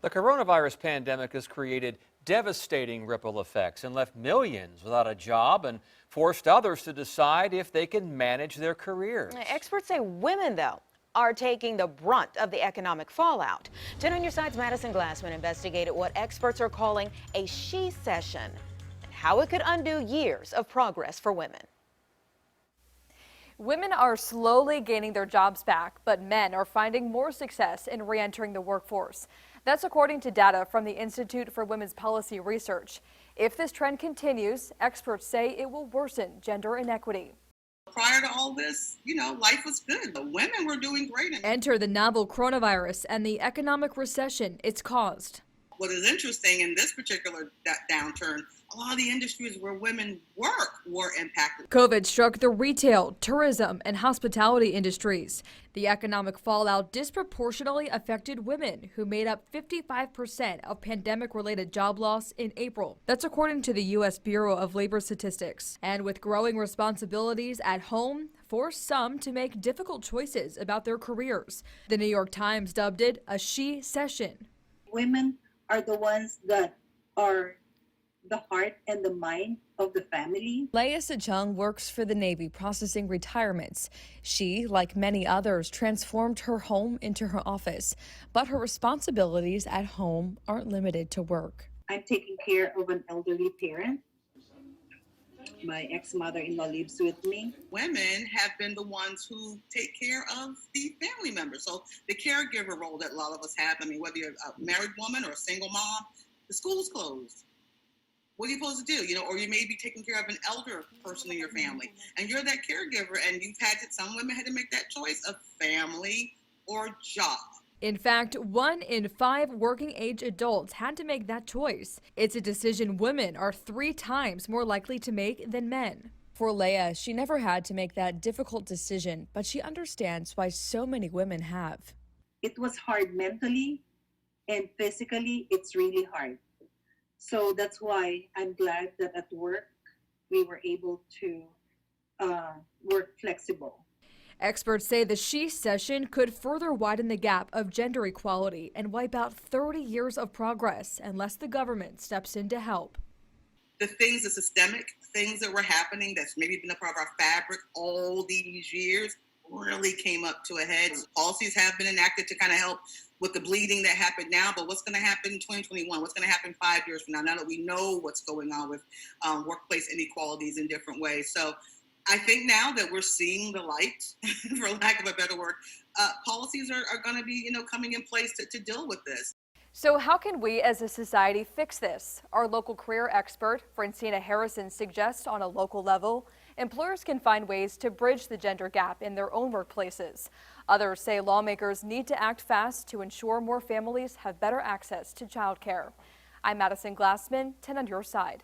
The coronavirus pandemic has created devastating ripple effects and left millions without a job and forced others to decide if they can manage their careers. Experts say women, though, are taking the brunt of the economic fallout. 10 on your side's Madison Glassman investigated what experts are calling a she-cession and how it could undo years of progress for women. Women are slowly gaining their jobs back, but men are finding more success in re-entering the workforce. That's according to data from the Institute for Women's Policy Research. If this trend continues, experts say it will worsen gender inequity. Prior to all this, life was good. The women were doing great. Enter the novel coronavirus and the economic recession it's caused. What is interesting in this particular downturn, a lot of the industries where women work were impacted. COVID struck the retail, tourism, and hospitality industries. The economic fallout disproportionately affected women, who made up 55% of pandemic-related job loss in April. That's according to the U.S. Bureau of Labor Statistics. And with growing responsibilities at home, forced some to make difficult choices about their careers. The New York Times dubbed it a she-cession. Women are the ones that are the heart and the mind of the family. Leah Sejong works for the Navy processing retirements. She, like many others, transformed her home into her office, but her responsibilities at home aren't limited to work. I'm taking care of an elderly parent. My ex-mother-in-law lives with me. Women have been the ones who take care of the family members. So the caregiver role that a lot of us have, whether you're a married woman or a single mom, the school's closed. What are you supposed to do? Or you may be taking care of an elder person in your family, and you're that caregiver, and some women had to make that choice of family or job. In fact, 1 in 5 working-age adults had to make that choice. It's a decision women are 3 times more likely to make than men. For Leah, she never had to make that difficult decision, but she understands why so many women have. It was hard mentally, and physically, it's really hard. So that's why I'm glad that at work we were able to work flexible. Experts say the she-cession could further widen the gap of gender equality and wipe out 30 years of progress unless the government steps in to help. The things, the systemic things that were happening that's maybe been a part of our fabric all these years really came up to a head. Policies have been enacted to kind of help with the bleeding that happened now, but what's going to happen in 2021? What's going to happen 5 years from now that we know what's going on with workplace inequalities in different ways? So I think now that we're seeing the light, for lack of a better word, policies are going to be, coming in place to deal with this. So how can we as a society fix this? Our local career expert, Francina Harrison, suggests on a local level, employers can find ways to bridge the gender gap in their own workplaces. Others say lawmakers need to act fast to ensure more families have better access to childcare. I'm Madison Glassman, 10 on your side.